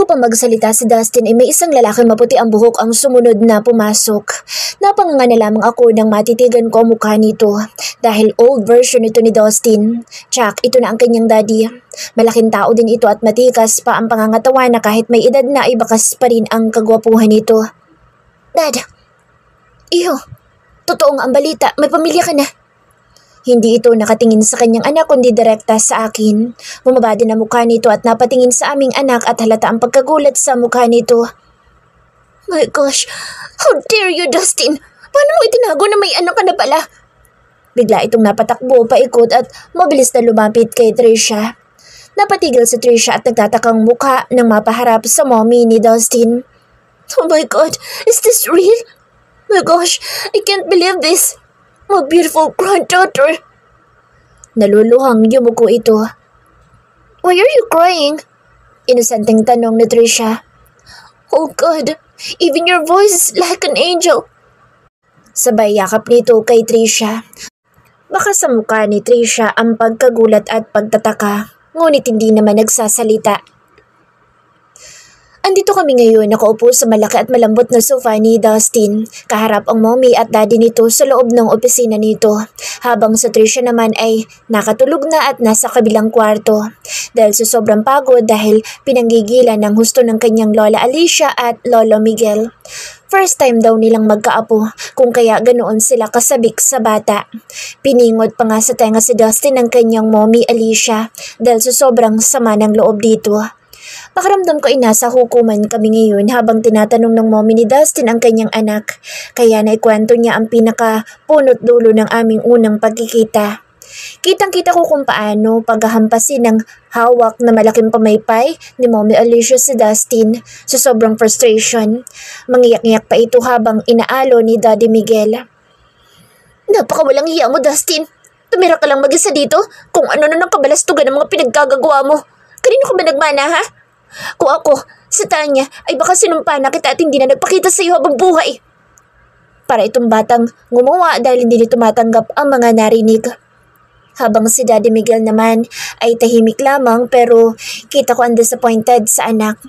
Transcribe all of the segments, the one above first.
pa magsalita si Dustin ay may isang lalaki maputi ang buhok ang sumunod na pumasok. Napanganga na lamang ako nang matitigan ko ang mukha nito dahil old version ito ni Dustin. Jack, ito na ang kanyang daddy. Malaking tao din ito at matikas pa ang pangangatawan na kahit may edad na ay bakas pa rin ang kagwapuhan nito. Dad, iho, totoong ang balita, may pamilya ka na. Hindi ito nakatingin sa kanyang anak kundi direkta sa akin. Bumaba din ang mukha nito at napatingin sa aming anak at halata ang pagkagulat sa mukha nito. My gosh, how dare you, Dustin? Paano mo itinago na may anak ka na pala? Bigla itong napatakbo paikot at mabilis na lumapit kay Trisha. Napatigil si Trisha at nagtatakang mukha nang mapaharap sa mommy ni Dustin. Oh my God, is this real? My gosh, I can't believe this. My beautiful granddaughter. Naluluhang yumuko ito. Why are you crying? Inosenteng tanong ni Trisha. Oh God, even your voice is like an angel. Sabay yakap nito kay Trisha. Baka sa mukha ni Trisha ang pagkagulat at pagtataka, ngunit hindi naman nagsasalita. Andito kami ngayon nakaupo sa malaki at malambot na sofa ni Dustin. Kaharap ang mommy at daddy nito sa loob ng opisina nito. Habang sa Trisha naman ay nakatulog na at nasa kabilang kwarto. Dahil sa sobrang pagod dahil pinanggigilan ng husto ng kanyang lola Alicia at lolo Miguel. First time daw nilang magkaapo kung kaya ganoon sila kasabik sa bata. Piningot pa nga sa tenga si Dustin ng kanyang mommy Alicia dahil sa sobrang sama ng loob dito. Pakiramdam ko ay nasa hukuman kami ngayon habang tinatanong ng mommy ni Dustin ang kanyang anak. Kaya naikwento niya ang pinaka-punot dulo ng aming unang pagkikita. Kitang-kita ko kung paano paghahampasin ng hawak na malaking pamaypay ni Mommy Alicia si Dustin sa sobrang frustration. Mangiyak-ngiyak pa ito habang inaalo ni Daddy Miguel. Napakawalang hiya mo, Dustin. Tumira ka lang mag-isa dito kung ano na ng kabalastugan ng mga pinaggagawa mo. Kanino ka ba nagmana, ha? Kung ako, sa Tanya, ay baka sinumpa na kita at hindi na nagpakita sa iyo habang buhay. Para itong batang ngumawa dahil hindi nito matanggap ang mga narinig. Habang si Daddy Miguel naman ay tahimik lamang pero kita ko ang disappointed sa anak.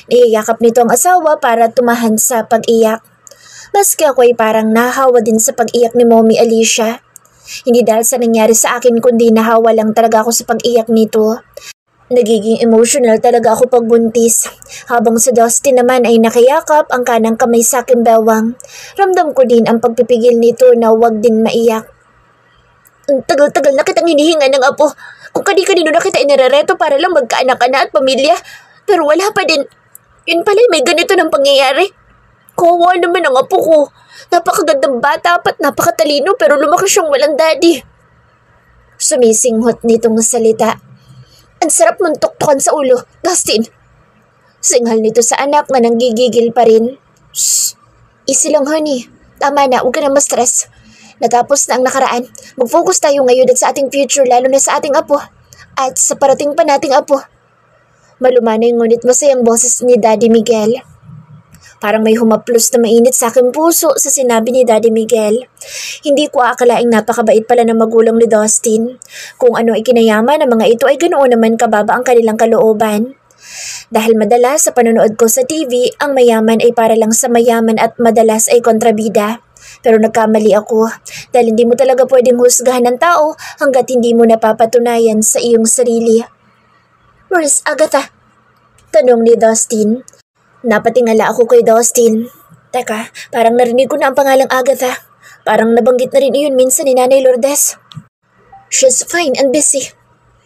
Niyayakap nito ang asawa para tumahan sa pag-iyak. Maski ako ay parang nahawa din sa pag-iyak ni Mommy Alicia. Hindi dahil sa nangyari sa akin kundi nahawa lang talaga ako sa pag-iyak nito. Nagiging emotional talaga ako pagbuntis. Habang si Dustin naman ay nakayakap ang kanang kamay sa aking bewang. Ramdam ko din ang pagpipigil nito na huwag din maiyak. Ang tagal-tagal na kitang hinihinga ng apo. Kung kani-kanino na kita inarereto para lang magkaanak ka na at pamilya. Pero wala pa din. Yun pala'y may ganito ng pangyayari. Kawawa naman ang apo ko. Napakagandang bata at napakatalino pero lumaki siyang walang daddy. Sumisinghot nitong salita. Ang sarap mong tuktukan sa ulo, Dustin. Singhal nito sa anak na nanggigigil pa rin. Shh, easy lang honey. Tama na, huwag ka na ma-stress. Natapos na ang nakaraan. Mag-focus tayo ngayon at sa ating future lalo na sa ating apo. At sa parating pa nating apo. Malumanay ngunit masayang boses ni Daddy Miguel. Parang may humaplos na mainit sa aking puso sa sinabi ni Daddy Miguel. Hindi ko akalaing napakabait pala ng magulang ni Dustin. Kung ano ay kinayaman ng mga ito ay ganoon naman kababa ang kanilang kalooban. Dahil madalas sa panonood ko sa TV, ang mayaman ay para lang sa mayaman at madalas ay kontrabida. Pero nagkamali ako dahil hindi mo talaga pwedeng husgahan ng tao hanggat hindi mo napapatunayan sa iyong sarili. Where's Agatha? Tanong ni Dustin. Napatingala ako kay Dustin. Teka, parang narinig ko na ang pangalang Agatha. Parang nabanggit na rin iyon minsan ni Nanay Lourdes. She's fine and busy.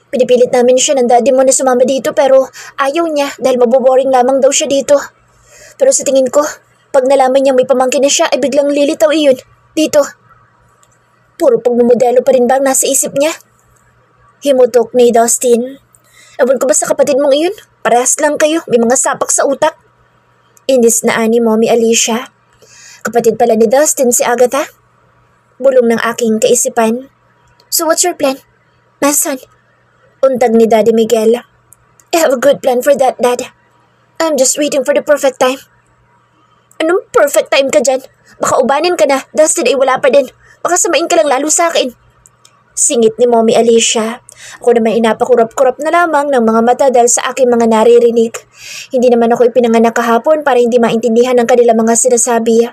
Pinipilit namin siya ng daddy mo na sumama dito pero ayaw niya dahil maboboring lamang daw siya dito. Pero sa tingin ko, pag nalaman niyang may pamangkin na siya ay biglang lilitaw iyon dito. Puro pagmumodelo pa rin ba ang nasa isip niya? Himutok ni Dustin. Ewan ko ba sa kapatid mong iyon? Parehas lang kayo, may mga sapak sa utak. Inis na ani Mommy Alicia. Kapatid pala ni Dustin si Agatha. Bulong ng aking kaisipan. So what's your plan, my son? Untag ni Daddy Miguel. I have a good plan for that, Dad. I'm just waiting for the perfect time. Anong perfect time ka dyan? Baka ubanin ka na, Dustin ay wala pa din. Baka samain ka lang lalo sa akin. Singit ni Mommy Alicia. Ako naman inapakurap-kurap na lamang ng mga mata dahil sa aking mga naririnig. Hindi naman ako ipinanganak kahapon para hindi maintindihan ang kanilang mga sinasabi.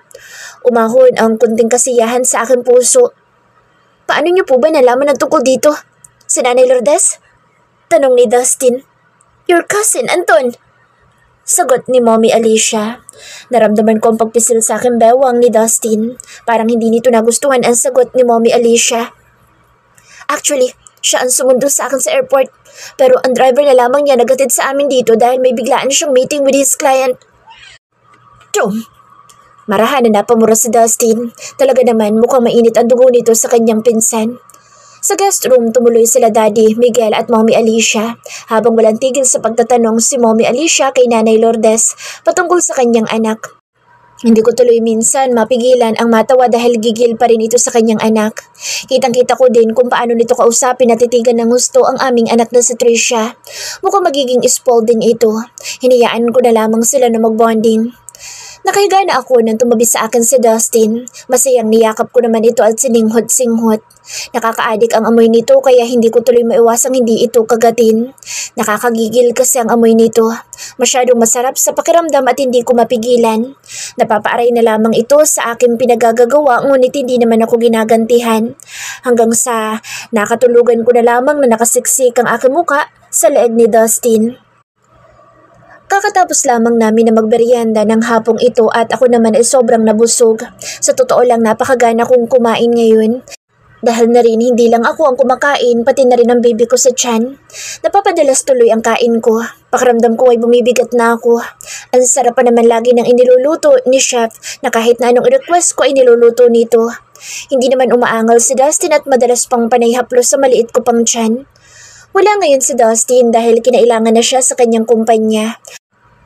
Umahon ang kunting kasiyahan sa aking puso. Paano niyo po ba nalaman ang tungkol dito? Si Nanay Lourdes? Tanong ni Dustin. Your cousin, Anton. Sagot ni Mommy Alicia. Naramdaman ko ang pagpisil sa aking bewang ni Dustin. Parang hindi nito nagustuhan ang sagot ni Mommy Alicia. Actually, siya ang sumundo sa akin sa airport. Pero ang driver na lamang niya nagatid sa amin dito dahil may biglaan siyang meeting with his client. Tom! Marahan na napamura si Dustin. Talaga naman mukhang mainit ang dugo nito sa kanyang pinsan. Sa guest room, tumuloy sila Daddy, Miguel at Mommy Alicia habang walang tigil sa pagtatanong si Mommy Alicia kay Nanay Lourdes patungkol sa kanyang anak. Hindi ko tuloy minsan mapigilan ang matawa dahil gigil pa rin ito sa kanyang anak. Kitang-kita ko din kung paano nito kausapin at titigan ng gusto ang aming anak na si Tricia. Mukhang magiging spoiled din ito. Hinayaan ko na lamang sila na mag-bonding. Nakahiga na ako nang tumabi sa akin si Dustin. Masayang niyakap ko naman ito at sininghot-singhot. Nakakaadik ang amoy nito kaya hindi ko tuloy maiwasang hindi ito kagatin. Nakakagigil kasi ang amoy nito. Masyadong masarap sa pakiramdam at hindi ko mapigilan. Napapaaray na lamang ito sa aking pinagagagawa ngunit hindi naman ako ginagantihan. Hanggang sa nakatulugan ko na lamang na nakasiksik ang aking muka sa leeg ni Dustin. Kakatapos lamang namin na magberyenda ng hapong ito at ako naman ay sobrang nabusog. Sa totoo lang napakagana kong kumain ngayon. Dahil na rin hindi lang ako ang kumakain pati na rin ang baby ko sa tiyan. Napapadalas tuloy ang kain ko. Pakiramdam ko ay bumibigat na ako. Ang sarap pa naman lagi ng iniluluto ni Chef na kahit na anong request ko ay niluluto nito. Hindi naman umaangal si Dustin at madalas pang panay haplos sa maliit ko pang tiyan. Wala ngayon si Dustin dahil kinailangan na siya sa kanyang kumpanya.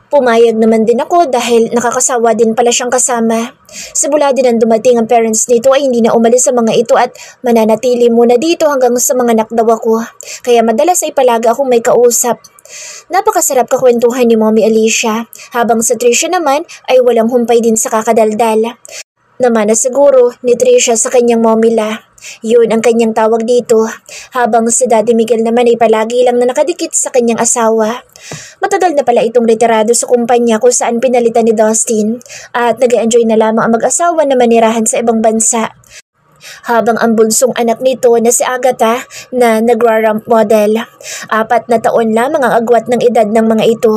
Pumayag naman din ako dahil nakakasawa din pala siyang kasama. Simula din ang dumating ang parents nito ay hindi na umalis sa mga ito at mananatili muna dito hanggang sa mga anak daw ako. Kaya madalas ay palaga akong may kausap. Napakasarap kakwentuhan ni Mommy Alicia, habang sa Tricia naman ay walang humpay din sa kakadaldal. Naman na siguro ni Tricia sa kanyang momila. Yun ang kanyang tawag dito, habang si Daddy Miguel naman ay palagi lang na nakadikit sa kanyang asawa. Matagal na pala itong retirado sa kumpanya kung saan pinalitan ni Dustin at nag-enjoy na lamang ang mag-asawa na manirahan sa ibang bansa. Habang ang bunsong anak nito na si Agatha na nagra-ramp model, 4 na taon lamang ang agwat ng edad ng mga ito.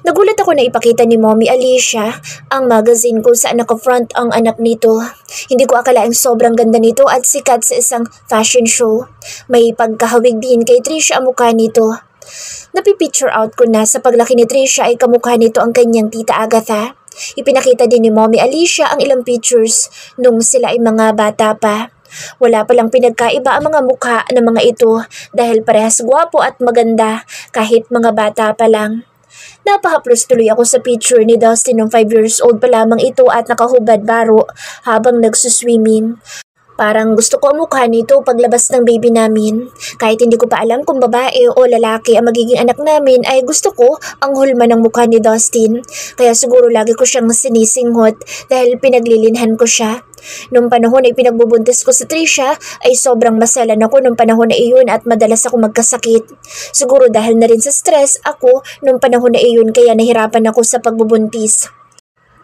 Nagulat ako na ipakita ni Mommy Alicia ang magazine kung saan naka-front ang anak nito. Hindi ko akalaing sobrang ganda nito at sikat sa isang fashion show. May pagkahawig din kay Tricia ang mukha nito. Napipicture out ko na sa paglaki ni Tricia ay kamukha nito ang kanyang tita Agatha. Ipinakita din ni Mommy Alicia ang ilang pictures nung sila ay mga bata pa. Wala palang pinagkaiba ang mga mukha ng mga ito dahil parehas gwapo at maganda kahit mga bata pa lang. Napahaplos tuloy ako sa picture ni Dustin nung 5 years old pa lamang ito at nakahubad baro habang nagsuswimming. Parang gusto ko ang mukha nito paglabas ng baby namin. Kahit hindi ko pa alam kung babae o lalaki ang magiging anak namin ay gusto ko ang hulma ng mukha ni Dustin. Kaya siguro lagi ko siyang sinisinghot dahil pinaglilinhan ko siya. Nung panahon ay pinagbubuntis ko sa Tricia ay sobrang masalan ako nung panahon na iyon at madalas ako magkasakit. Siguro dahil na rin sa stress ako nung panahon na iyon kaya nahirapan ako sa pagbubuntis.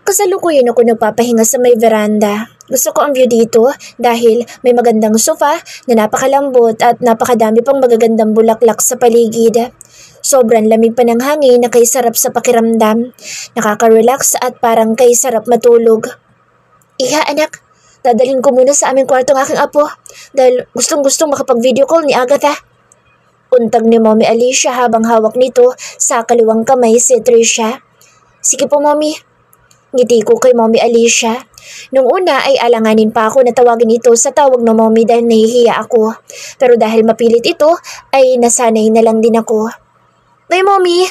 Kasalukuyan ako nagpapahinga sa may veranda. Gusto ko ang view dito dahil may magandang sofa na napakalambot at napakadami pang magagandang bulaklak sa paligid. Sobrang lamig pa ng hangin na kay sarap sa pakiramdam. Nakaka-relax at parang kay sarap matulog. Iha anak, dadalhin ko muna sa aming kwarto ng aking apo dahil gustong-gustong makapag-video call ni Agatha. Untag ni Mommy Alicia habang hawak nito sa kaliwang kamay si Tricia. Sige po Mommy. Ngiti ko kay Mommy Alicia. Nung una ay alanganin pa ako na tawagin ito sa tawag ng Mommy dahil nahihiya ako. Pero dahil mapilit ito ay nasanay na lang din ako. Ay Mommy!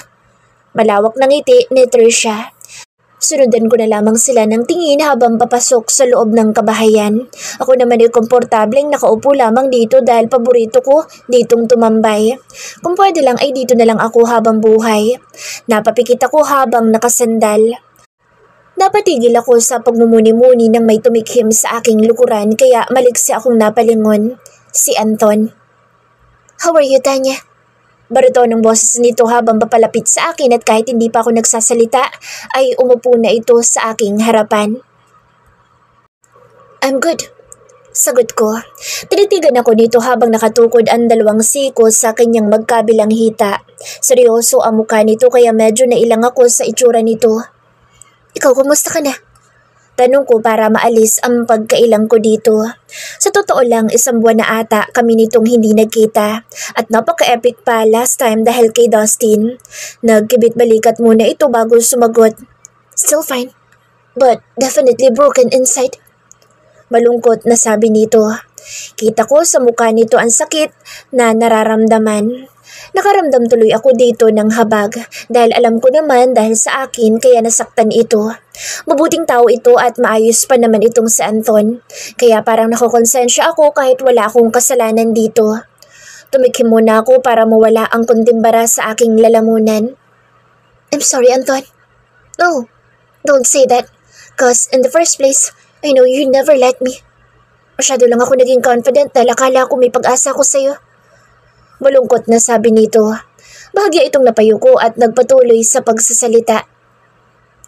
Malawak na ngiti ni Tricia. Sunundan ko na lamang sila ng tingin habang papasok sa loob ng kabahayan. Ako naman ay komportableng nakaupo lamang dito dahil paborito ko ditong tumambay. Kung pwede lang ay dito na lang ako habang buhay. Napapikit ako habang nakasandal. Napatigil ako sa pagmumuni-muni nang may tumikhim sa aking lukuran kaya maliksi akong napalingon. Si Anton. How are you, Tanya? Barito ng boses nito habang papalapit sa akin at kahit hindi pa ako nagsasalita ay umupo na ito sa aking harapan. I'm good. Sagot ko. Tinitigan ako nito habang nakatukod ang dalawang siko sa kanyang magkabilang hita. Seryoso ang mukha nito kaya medyo nailang ako sa itsura nito. Ikaw, kumusta ka na? Tanong ko para maalis ang pagkailang ko dito. Sa totoo lang, 1 buwan na ata kami nitong hindi nagkita. At napaka-epic pa last time dahil kay Dustin. Nagkibit-balikat muna ito bago sumagot. Still fine, but definitely broken inside. Malungkot na sabi nito. Kita ko sa mukha nito ang sakit na nararamdaman. Nakaramdam tuloy ako dito ng habag dahil alam ko naman dahil sa akin kaya nasaktan ito. Mabuting tao ito at maayos pa naman itong si Anton. Kaya parang nakokonsensya ako kahit wala akong kasalanan dito. Tumikim muna ako para mawala ang kuntimbara sa aking lalamunan. I'm sorry, Anton. No, don't say that. Cause in the first place, I know you never liked me. Masyado lang ako naging confident dahil akala ko may pag-asa ko sa'yo. Malungkot na sabi nito. Bahagya itong napayuko at nagpatuloy sa pagsasalita.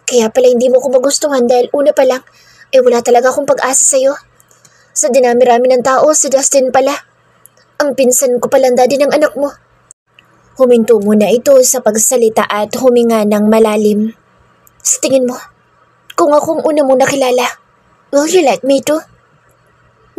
Kaya pala hindi mo ko magustuhan dahil una pa lang, wala talaga akong pag-asa sa'yo. Sa dinami-rami ng tao, si Dustin pala. Ang pinsan ko palang daddy ng anak mo. Huminto muna ito sa pagsalita at huminga ng malalim. Sa tingin mo, kung akong una mong nakilala, will you like me too?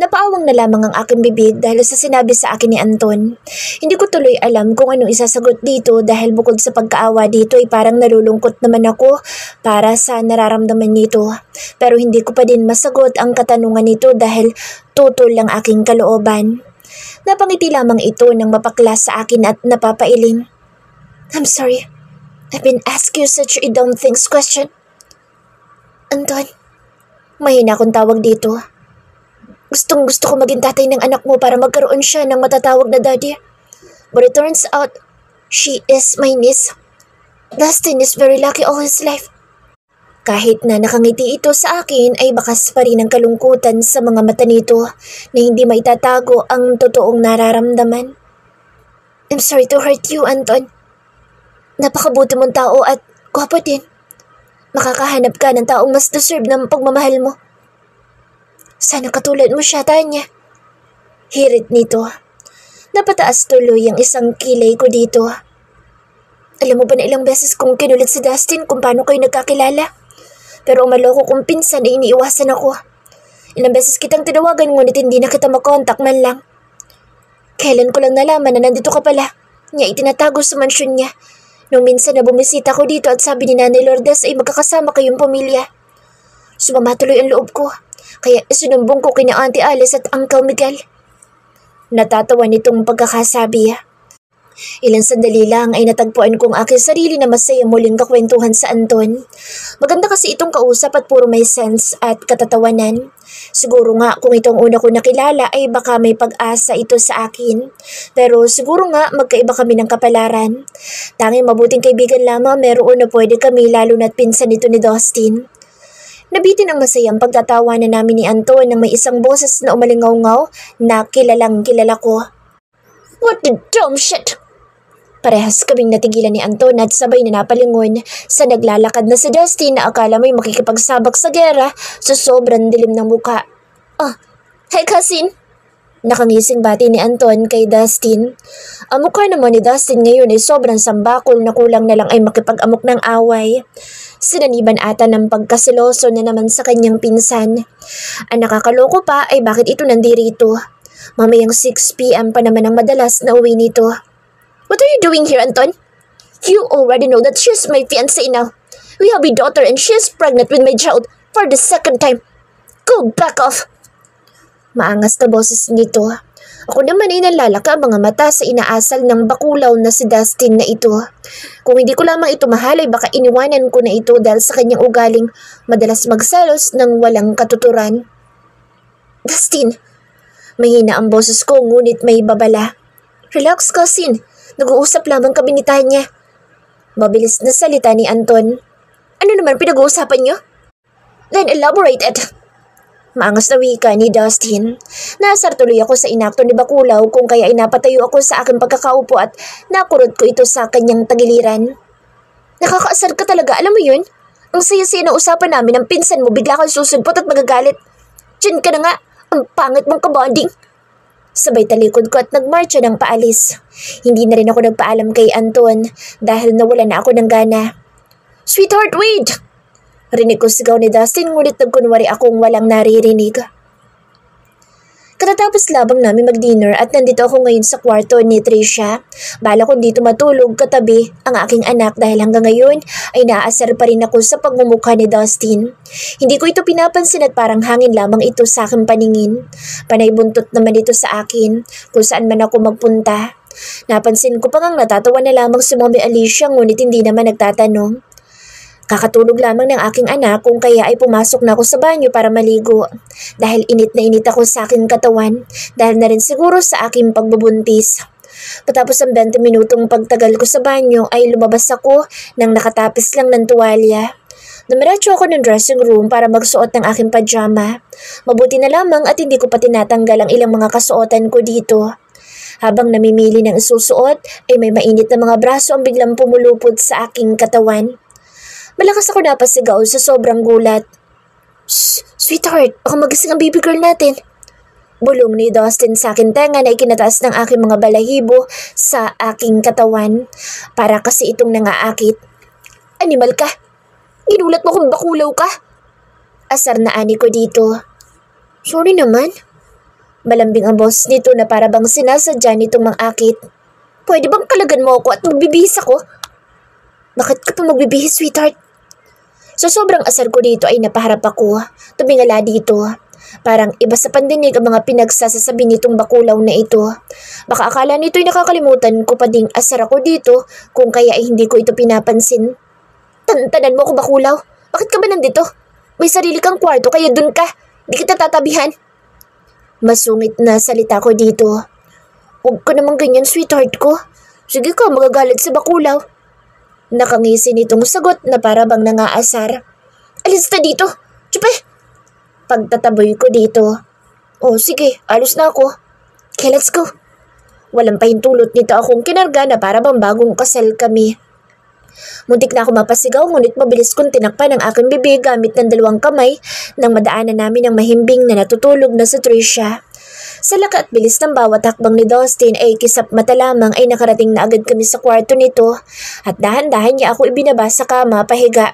Napaawang na lamang ang aking bibig dahil sa sinabi sa akin ni Anton. Hindi ko tuloy alam kung anong isasagot dito dahil bukod sa pagkaawa dito ay parang nalulungkot naman ako para sa nararamdaman nito. Pero hindi ko pa din masagot ang katanungan nito dahil tutol lang aking kalooban. Napangiti lamang ito nang mapakla sa akin at napapailing. I'm sorry. I've been asking you such a dumb things question. Anton, mahina akong tawag dito. Gustong gusto ko maging tatay ng anak mo para magkaroon siya ng matatawag na daddy. But it turns out, she is my niece. Dustin is very lucky all his life. Kahit na nakangiti ito sa akin ay bakas pa rin ang kalungkutan sa mga mata nito na hindi maitatago ang totoong nararamdaman. I'm sorry to hurt you, Anton. Napakabuti mong tao at gwapo din. Makakahanap ka ng taong mas deserve ng pagmamahal mo. Sana katulad mo siya, Tanya. Hirit nito. Napataas tuloy ang isang kilay ko dito. Alam mo ba na ilang beses kong kinulit si Dustin kung paano kayo nagkakilala? Pero umaloko kong pinsan ay iniiwasan ako. Ilang beses kitang tinawagan ngunit hindi na kita makontak man lang. Kailan ko lang nalaman na nandito ka pala. Niya itinatago sa mansyon niya. Nung minsan na bumisita ko dito at sabi ni Nanay Lourdes ay magkakasama kayong pamilya. Sumama tuloy ang loob ko. Kaya isinumbong ko kina Auntie Alice at Uncle Miguel. Natatawa nitong pagkakasabi. Ilang sandali lang ay natagpuan kong aking sarili na masaya muling kakwentuhan sa Anton. Maganda kasi itong kausap at puro may sense at katatawanan. Siguro nga kung itong una ko nakilala ay baka may pag-asa ito sa akin. Pero siguro nga magkaiba kami ng kapalaran. Tanging mabuting kaibigan lamang meron na pwede kami lalo na't pinsan nito ni Dustin. Nabitin ang masayang pagtatawanan namin ni Anton nang may isang boses na umalingaw-ngaw na kilalang kilala ko. What the dumb shit! Parehas kaming natigilan ni Anton at sabay na napalingon sa naglalakad na si Dustin na akala may makikipagsabak sa gera sa sobrang dilim ng muka. Oh, hey cousin! Nakangising bati ni Anton kay Dustin. Ang mukha naman ni Dustin ngayon ay sobrang sambakol na kulang na lang ay makipag-amok ng away. Sinaniban ata ng pagkasiloso na naman sa kanyang pinsan. Ang nakakaloko pa ay bakit ito nandirito. Mamayang 6 p.m. pa naman ang madalas na uwi nito. What are you doing here, Anton? You already know that she's my fiancé now. We have a daughter and she's pregnant with my child for the 2nd time. Go back off! Maangas na boses nito. Ako naman ay nalalaka ang mga mata sa inaasal ng bakulaw na si Dustin na ito. Kung hindi ko lamang ito mahal ay baka iniwanan ko na ito dahil sa kanyang ugaling madalas magselos ng walang katuturan. Dustin! Mahina ang boses ko ngunit may babala. Relax, cousin. Nag-uusap lamang kami ni Tanya. Mabilis na salita ni Anton. Ano naman pinag-uusapan niyo? Then elaborate it. Maangas na wika ni Dustin. Nasar tuloy ako sa inakto ni Bakulaw kung kaya inapatayo ako sa aking pagkakaupo at nakurot ko ito sa kanyang tagiliran. Nakakaasar ka talaga, alam mo yun? Ang saya-saya na usapan namin ng pinsan mo, bigla kang susudpot at magagalit. Diyan ka na nga, ang pangit mong kabonding. Sabay talikod ko at nagmarcha ng paalis. Hindi na rin ako nagpaalam kay Anton dahil nawala na ako ng gana. Sweetheart, wait! Rinig ko sigaw ni Dustin ngunit nagkunwari akong walang naririnig. Katatapos labang namin mag-dinner at nandito ako ngayon sa kwarto ni Tricia. Bala ko dito matulog katabi ang aking anak dahil hanggang ngayon ay naaasar pa rin ako sa pagmumukha ni Dustin. Hindi ko ito pinapansin at parang hangin lamang ito sa aking paningin. Panay buntot naman ito sa akin kung saan man ako magpunta. Napansin ko pa ngang natatawa na lamang si Mommy Alicia ngunit hindi naman nagtatanong. Kakatulog lamang ng aking anak kung kaya ay pumasok na ako sa banyo para maligo. Dahil init na init ako sa aking katawan, dahil na rin siguro sa aking pagbubuntis. Patapos ang 20 minutong pagtagal ko sa banyo ay lumabas ako nang nakatapis lang ng tuwalya. Dumiretso ako ng dressing room para magsuot ng aking pajama. Mabuti na lamang at hindi ko pa tinatanggal ang ilang mga kasuotan ko dito. Habang namimili ng isusuot ay may mainit na mga braso ang biglang pumulupot sa aking katawan. Malakas ako napasigaw sa sobrang gulat. Sweetheart, baka magising ang baby girl natin. Bulong ni Dustin sa akin tenga na ikinataas ng aking mga balahibo sa aking katawan. Para kasi itong nangaakit. Animal ka! Ginulat mo kung bakulaw ka! Asar na ani ko dito. Sorry naman. Malambing ang boss nito na para bang sinasadya nitong mangakit. Pwede bang kalagan mo ako at magbibihis ako? Bakit ka pa magbibihis, sweetheart? So sobrang asar ko dito ay napaharap ako, tumingala dito. Parang iba sa pandinig ang mga pinagsasasabi nitong bakulaw na ito. Baka akala nito'y nakakalimutan ko pa ding asar ako dito kung kaya ay hindi ko ito pinapansin. Tantanan mo ako bakulaw, bakit ka ba nandito? May sarili kang kwarto kaya dun ka, di kita tatabihan. Masungit na salita ko dito. Huwag ka namang ganyan, sweetheart ko. Sige ka, magagalit sa bakulaw. Nakangisi nitong sagot na para bang nangaasar. Alis na dito! Tsupe! Pagtataboy ko dito. Oh sige, alis na ako. Okay, let's go. Walang pahintulot nito akong kinarga na para bang bagong kasal kami. Muntik na ako mapasigaw ngunit mabilis kong tinakpan ang aking bibig gamit ng 2 kamay nang madaanan namin ang mahimbing na natutulog na si Tricia. Sa laka at bilis ng bawat hakbang ni Dustin ay kisap mata lamang ay nakarating na agad kami sa kwarto nito at dahan-dahan niya ako ibinaba sa kama pahiga.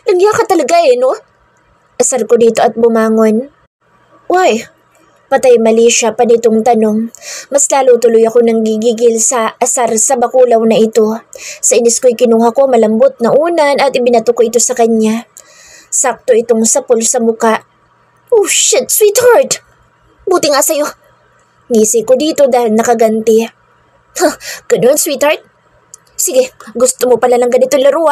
Langya ka talaga no? Asar ko dito at bumangon. Why? Patay mali siya pa nitong tanong. Mas lalo tuloy ako nang gigigil sa asar sa bakulaw na ito. Sa inis ko'y kinuha ko malambot na unan at ibinato ko ito sa kanya. Sakto itong sapol sa muka. Oh shit, sweetheart! Buti nga sa'yo. Ngisi ko dito dahil nakaganti. Ganun, sweetheart? Sige, gusto mo pala ng ganito laro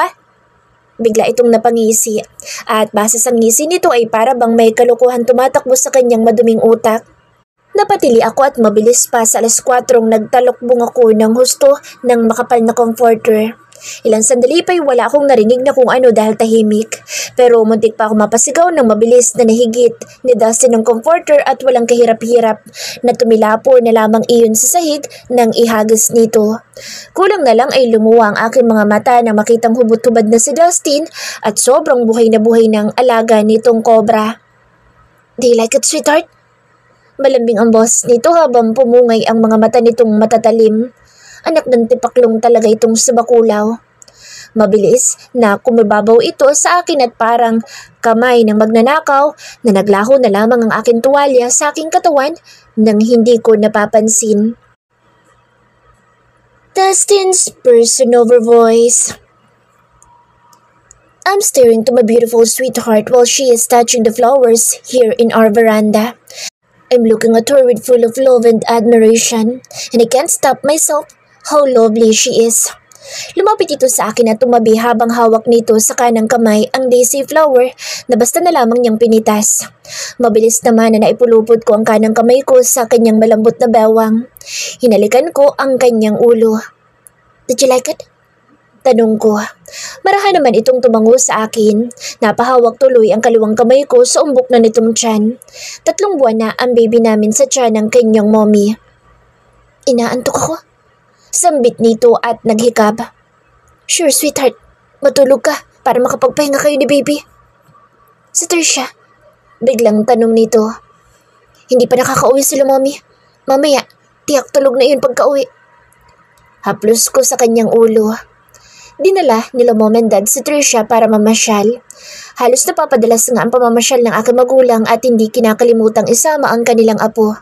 Bigla itong napangisi. At base sa ngisi nito ay para bang may kalukuhan tumatakbo sa kanyang maduming utak. Napatili ako at mabilis pa sa 4:00 nagtalokbong ako ng husto ng makapal na comforter. Ilang sandali pa'y wala akong narinig na kung ano dahil tahimik. Pero muntik pa ako mapasigaw ng mabilis na nahigit ni Dustin ng comforter at walang kahirap-hirap na tumilapo na lamang iyon sa sahig ng ihagis nito. Kulang na lang ay lumuwa ang aking mga mata nang makitang hubot-hubad na si Dustin at sobrang buhay na buhay ng alaga nitong cobra. Do you like it, sweetheart? Malambing ang boss nito habang pumungay ang mga mata nitong matatalim. Anak ng tipaklong talaga itong si bakulaw. Mabilis na kumibabaw ito sa akin at parang kamay ng magnanakaw na naglaho na lamang ang aking tuwalya sa aking katawan nang hindi ko napapansin. Dustin's person-over voice. I'm staring to my beautiful sweetheart while she is touching the flowers here in our veranda. I'm looking at her with full of love and admiration, and I can't stop myself how lovely she is. Lumapit ito sa akin at tumabi habang hawak nito sa kanang kamay ang daisy flower na basta na lamang niyang pinitas. Mabilis naman na naipulupot ko ang kanang kamay ko sa kanyang malambot na bewang. Hinalikan ko ang kanyang ulo. Did you like it? Tanong ko. Marahan naman itong tumango sa akin. Napahawak tuloy ang kaliwang kamay ko sa umbok na nitong tiyan. 3 buwan na ang baby namin sa tiyan ng kanyang mommy. Inaantok ako. Sambit nito at naghikab. Sure, sweetheart. Matulog ka para makapagpahinga kayo ni baby. Si Trisha. Biglang tanong nito. Hindi pa nakakauwi sila, mommy. Mamaya, tiyak tulog na yun pagka-uwi. Haplos ko sa kanyang ulo. Dinala nila mom and dad si Trisha para mamasyal. Halos napapadalas nga ang pamamasyal ng aking magulang at hindi kinakalimutang isama ang kanilang apo.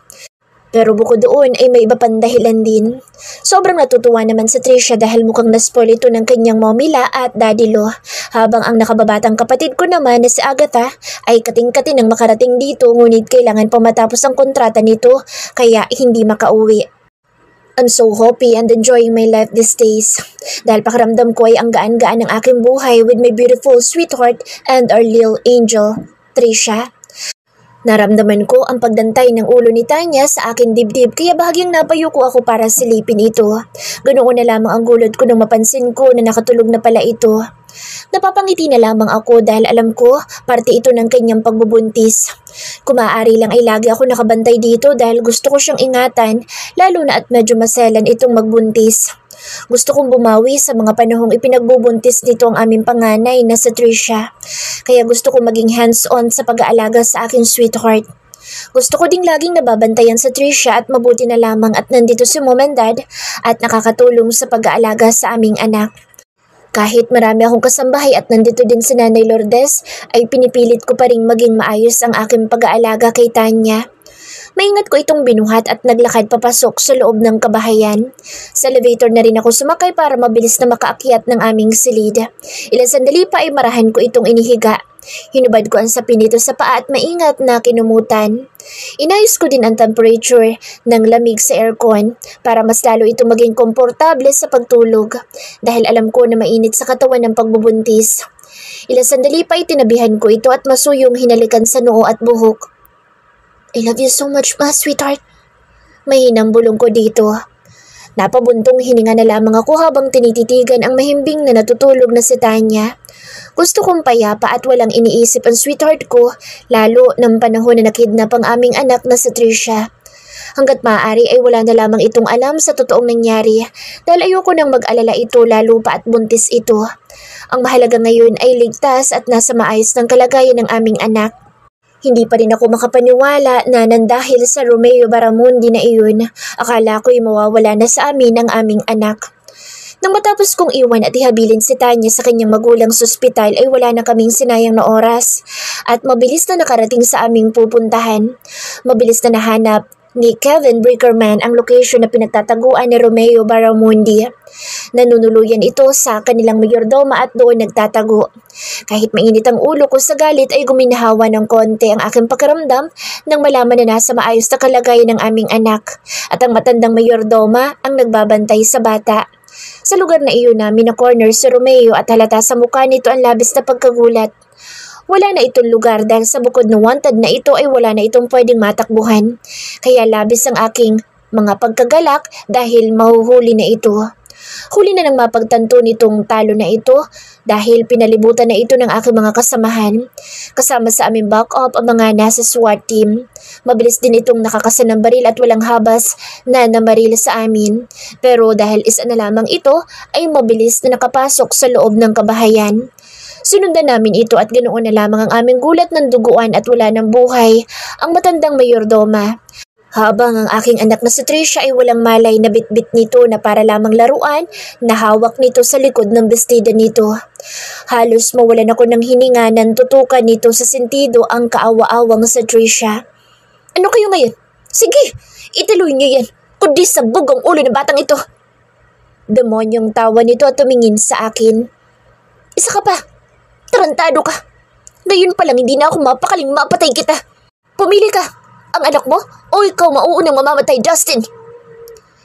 Pero bukod doon ay may iba pang dahilan din. Sobrang natutuwa naman si Trisha dahil mukhang naspoil ito ng kanyang momila at daddy Lo. Habang ang nakababatang kapatid ko naman na si Agatha ay kating-kating ng makarating dito ngunit kailangan pa matapos ang kontrata nito kaya hindi makauwi. I'm so happy and enjoying my life these days. Dahil pakiramdam ko ay ang gaan-gaan ng aking buhay with my beautiful sweetheart and our little angel, Trisha. Naramdaman ko ang pagdantay ng ulo ni Tanya sa aking dibdib kaya bahagyang napayuko ako para silipin ito. Ganoon na lamang ang gulod ko nang mapansin ko na nakatulog na pala ito. Napapangiti na lamang ako dahil alam ko parte ito ng kanyang pagbubuntis. Kung maaari lang ay lagi ako nakabantay dito dahil gusto ko siyang ingatan lalo na at medyo maselan itong magbuntis. Gusto kong bumawi sa mga panahong ipinagbubuntis nito ang aming panganay na si Trisha. Kaya gusto kong maging hands-on sa pag-aalaga sa aking sweetheart. Gusto ko ding laging nababantayan sa Trisha at mabuti na lamang at nandito si mom and dad at nakakatulong sa pag-aalaga sa aming anak. Kahit marami akong kasambahay at nandito din si Nanay Lourdes, ay pinipilit ko pa rin maging maayos ang aking pag-aalaga kay Tanya. Maingat ko itong binuhat at naglakad papasok sa loob ng kabahayan. Sa elevator na rin ako sumakay para mabilis na makaakyat ng aming silid. Ilang sandali pa ay marahan ko itong inihiga. Hinubad ko ang sapin nito sa paa at maingat na kinumutan. Inayos ko din ang temperature ng lamig sa aircon para mas lalo itong maging komportable sa pagtulog dahil alam ko na mainit sa katawan ng pagbubuntis. Ilang sandali pa itinabihan ko ito at masuyong hinalikan sa noo at buhok. I love you so much, ma, sweetheart. Mahinang bulong ko dito. Napabuntong hininga na lamang ako habang tinititigan ang mahimbing na natutulog na si Tanya. Gusto kong payapa at walang iniisip ang sweetheart ko, lalo ng panahon na nakidnap ang aming anak na si Trisha. Hanggat maaari ay wala na lamang itong alam sa totoong nangyari dahil ayoko nang mag-alala ito lalo pa at buntis ito. Ang mahalaga ngayon ay ligtas at nasa maayos ng kalagayan ng aming anak. Hindi pa rin ako makapaniwala na nandahil sa Romeo Baramundi na iyon, akala ko'y mawawala na sa amin ang aming anak. Nang matapos kong iwan at ihabilin si Tanya sa kanyang magulang sa ospital ay wala na kaming sinayang na oras at mabilis na nakarating sa aming pupuntahan. Mabilis na nahanap ni Kevin Brickerman ang location na pinagtataguan ni Romeo Baramundi. Nanunuluyan ito sa kanilang mayordoma at doon nagtatago. Kahit mainit ang ulo ko sa galit ay guminahawa ng konti ang aking pakiramdam nang malaman na nasa maayos na kalagayan ng aming anak at ang matandang mayordoma ang nagbabantay sa bata. Sa lugar na iyon namin na corner si Romeo at halata sa mukha nito ang labis na pagkagulat. Wala na itong lugar dahil sa bukod na wanted na ito ay wala na itong pwedeng matakbuhan. Kaya labis ang aking mga pagkagalak dahil mahuhuli na ito. Huli na nang mapagtanto nitong talo na ito dahil pinalibutan na ito ng aking mga kasamahan. Kasama sa aming back-up ang mga nasa SWAT team. Mabilis din itong nakakasan ng baril at walang habas na namaril sa amin. Pero dahil isa na lamang ito ay mabilis na nakapasok sa loob ng kabahayan. Sinundan namin ito at ganoon na lamang ang aming gulat ng duguan at wala ng buhay ang matandang mayordoma. Habang ang aking anak na si Trisha ay walang malay na bitbit nito na para lamang laruan na hawak nito sa likod ng bestida nito. Halos mawalan ako ng hininga nang tutukan nito sa sentido ang kaawa-awang sa Trisha. Ano kayo ngayon? Sige, ituloy niyo yan, kundi sabog ang ulo ng batang ito. Demonyong tawa nito at tumingin sa akin. Isa ka pa. Tarantado ka. Ngayon pa lang hindi na ako mapakaling mapatay kita. Pumili ka. Ang anak mo o ikaw mauunang mamamatay, Justin?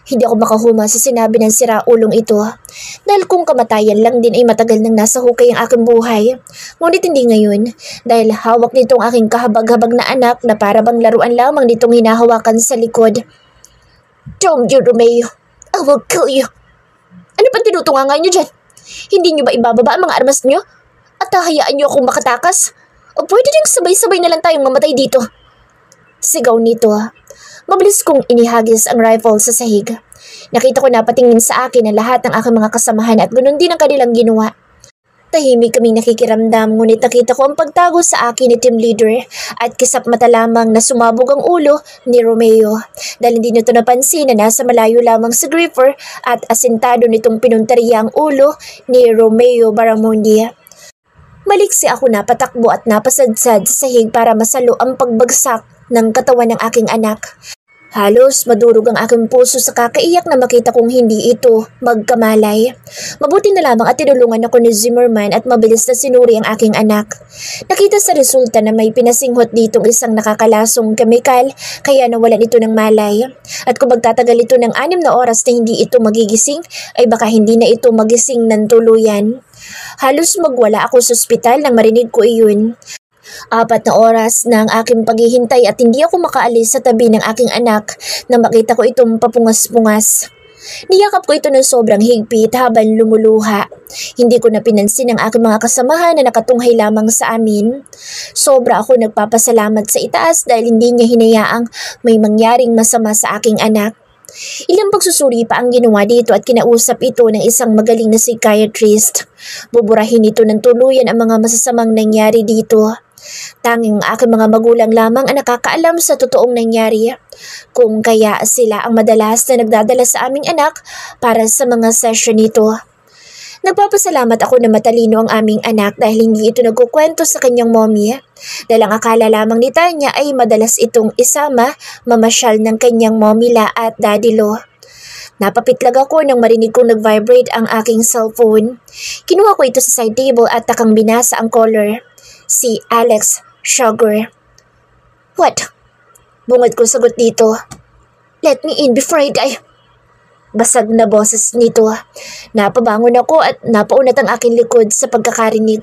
Hindi ako makahuma sa sinabi ng siraulong ito. Dahil kung kamatayan lang din ay matagal nang nasa hukay ang aking buhay. Ngunit hindi ngayon dahil hawak nitong aking kahabag-habag na anak na para bang laruan lamang nitong hinahawakan sa likod. Damn you, Romeo. I will kill you. Ano pa tinutungangay niyo dyan? Hindi niyo ba ibababa ang mga armas niyo? At hahayaan niyo akong makatakas? O pwede ding sabay-sabay na lang tayong mamatay dito? Sigaw nito. Mabilis kong inihagis ang rifle sa sahig. Nakita ko na patingin sa akin ang lahat ng aking mga kasamahan at ganoon din ang kanilang ginawa. Tahimik kaming nakikiramdam, ngunit nakita ko ang pagtago sa akin ni team leader at kisap mata lamang na sumabog ang ulo ni Romeo. Dahil hindi nito napansin na nasa malayo lamang si Griefer at asintado nitong pinunteriya ang ulo ni Romeo Baramundi. Maliksi ako na patakbo at napasadsad sa sahig para masalo ang pagbagsak ng katawan ng aking anak. Halos madurog ang aking puso sa kakaiyak na makita kong hindi ito magkamalay. Mabuti na lamang at tinulungan ako ni Zimmerman at mabilis na sinuri ang aking anak. Nakita sa resulta na may pinasinghot ditong isang nakakalasong kemikal kaya nawalan ito ng malay. At kung magtatagal ito ng 6 na oras na hindi ito magigising ay baka hindi na ito magising ng tuluyan. Halos magwala ako sa ospital nang marinig ko iyon. 4 na oras na ang aking paghihintay at hindi ako makaalis sa tabi ng aking anak nang makita ko itong papungas-pungas. Niyakap ko ito ng sobrang higpit habang lumuluha. Hindi ko na pinansin ang aking mga kasamahan na nakatunghay lamang sa amin. Sobra ako nagpapasalamat sa itaas dahil hindi niya hinayaang may mangyaring masama sa aking anak. Ilang pagsusuri pa ang ginawa dito at kinausap ito ng isang magaling na psychiatrist. Buburahin ito ng tuluyan ang mga masasamang nangyari dito. Tanging ang aking mga magulang lamang ang nakakaalam sa totoong nangyari. Kung kaya sila ang madalas na nagdadala sa aming anak para sa mga session nito. Nagpapasalamat ako na matalino ang aming anak dahil hindi ito nagkukwento sa kanyang mommy. Dahil ang akala lamang ni Tanya ay madalas itong isama, mamasyal ng kanyang mommy-la at daddy-lo. Napapitlag ako nang marinig kong nag-vibrate ang aking cellphone. Kinuha ko ito sa side table at takang binasa ang caller. Si Alex Sugar. What? Bungad ko sagot dito. Let me in before I die. Basag na boses nito. Napabangon ako at napaunat ang aking likod sa pagkakarinig.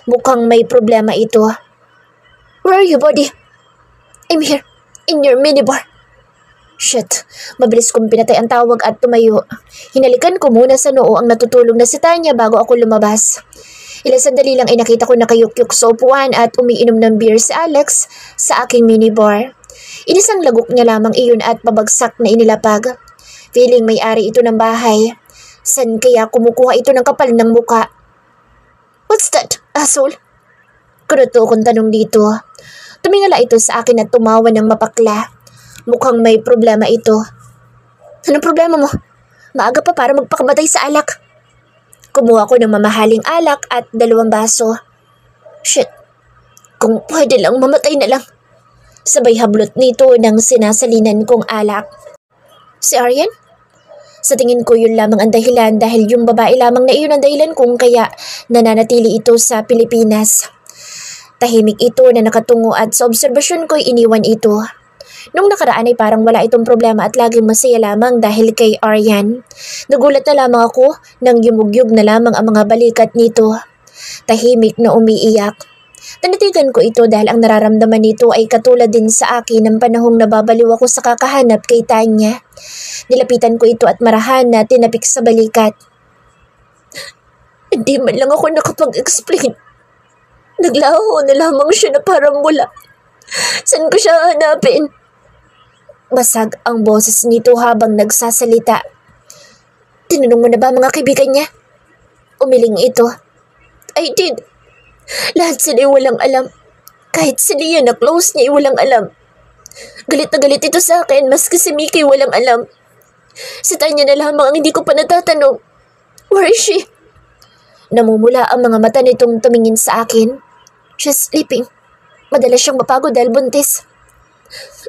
Mukhang may problema ito. Where are you, buddy? I'm here, in your minibar. Shit, mabilis kong pinatay ang tawag at tumayo. Hinalikan ko muna sa noo ang natutulog na si Tanya bago ako lumabas. Ilang sandali lang ay nakita ko nakayukyuk sa upuan at umiinom ng beer si Alex sa aking minibar. Inisang lagok niya lamang iyon at pabagsak na inilapag. Feeling may-ari ito ng bahay. San kaya kumukuha ito ng kapal ng muka? What's that, asshole? Kuruto kong tanong dito. Tumingala ito sa akin at tumawa ng mapakla. Mukhang may problema ito. Anong problema mo? Maaga pa para magpakamatay sa alak. Kumuha ko ng mamahaling alak at 2 baso. Shit, kung pwede lang mamatay na lang. Sabay hablot nito ng sinasalinan kong alak. Si Aryan? Sa tingin ko yun lamang ang dahilan dahil yung babae lamang na iyon ang dahilan kung kaya nananatili ito sa Pilipinas. Tahimik ito na nakatungo at sa obserbasyon ko'y iniwan ito. Nung nakaraan ay parang wala itong problema at laging masaya lamang dahil kay Aryan. Nagulat na lamang ako nang yumugyog na lamang ang mga balikat nito. Tahimik na umiiyak. Tanatigan ko ito dahil ang nararamdaman nito ay katulad din sa akin ng panahong nababaliw ako sa kakahanap kay Tanya. Nilapitan ko ito at marahan na tinapik sa balikat. Hindi man lang ako nakapag-explain. Naglaho na lamang siya na parang wala. Saan ko siya hanapin? Basag ang boses nito habang nagsasalita. Tinanong mo na ba mga kaibigan niya? Umiling ito. I did. Lahat sila walang alam. Kahit si Leah na close niya walang alam. Galit na galit ito sa akin maski si Mickey walang alam. Si Tanya na lamang ang hindi ko pa natatanong. Where is she? Namumula ang mga mata nitong tumingin sa akin. She's sleeping. Madalas siyang mapagod dahil buntis.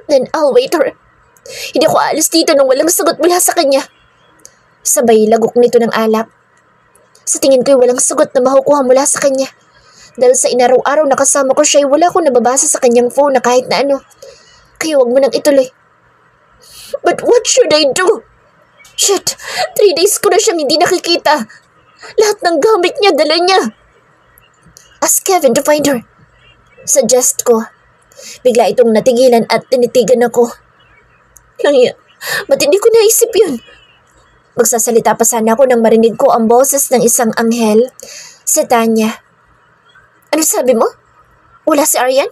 Then I'll wait her. Hindi ako aalis dito nang walang sagot mula sa kanya. Sabay lagok nito ng alak. Sa tingin ko'y walang sagot na makukuha mula sa kanya. Dahil sa inaraw-araw na kasama ko siya ay wala akong nababasa sa kanyang phone na kahit na ano. Kaya wag mo nang ituloy. But what should I do? Shit, 3 days ko na siyang hindi nakikita. Lahat ng gamit niya, dala niya. Ask Kevin to find her. Suggest ko. Bigla itong natigilan at tinitigan ako. Langya, ba't hindi ko naisip yun? Magsasalita pa sana ako nang marinig ko ang boses ng isang anghel. Si Tanya. Ano sabi mo? Wala si Aryan?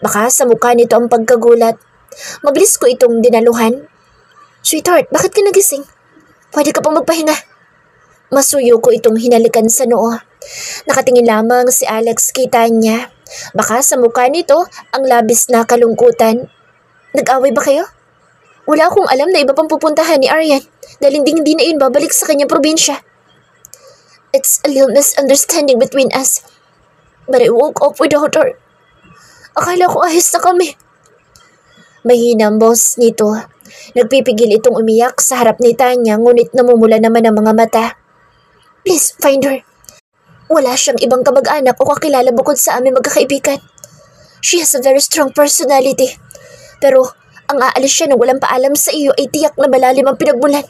Baka sa mukha nito ang pagkagulat. Mabilis ko itong dinaluhan. Sweetheart, bakit ka nagising? Pwede ka pang magpahinga. Masuyo ko itong hinalikan sa noo. Nakatingin lamang si Alex kay Tanya. Baka sa mukha nito ang labis na kalungkutan. Nag-away ba kayo? Wala akong alam na iba pang pupuntahan ni Aryan dahil hindi na yun babalik sa kanyang probinsya. It's a little misunderstanding between us. But I woke up without her. Akala ko ayos na kami. Mahina ang boss nito. Nagpipigil itong umiyak sa harap ni Tanya ngunit namumula naman ang mga mata. Please find her. Wala siyang ibang kamag-anak o kakilala bukod sa aming magkakaibigan. She has a very strong personality. Pero ang aalis siya nang walang paalam sa iyo ay tiyak na malalim ang pinagmulan.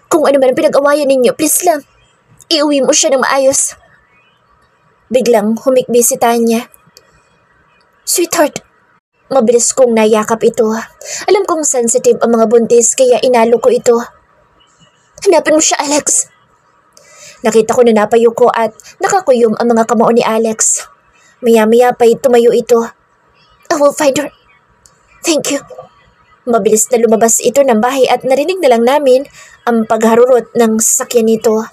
Kung ano man ang pinag-awayan ninyo, please lang, iuwi mo siya ng maayos. Biglang humikbi si Tanya. Sweetheart, mabilis kong nayakap ito. Alam kong sensitive ang mga buntis kaya inalo ko ito. Hanapin mo siya, Alex. Nakita ko na napayo ko at nakakuyom ang mga kamao ni Alex. Maya-maya pa'y tumayo ito. I will find her. Thank you. Mabilis na lumabas ito ng bahay at narinig na lang namin ang pagharurot ng sasakyan nito.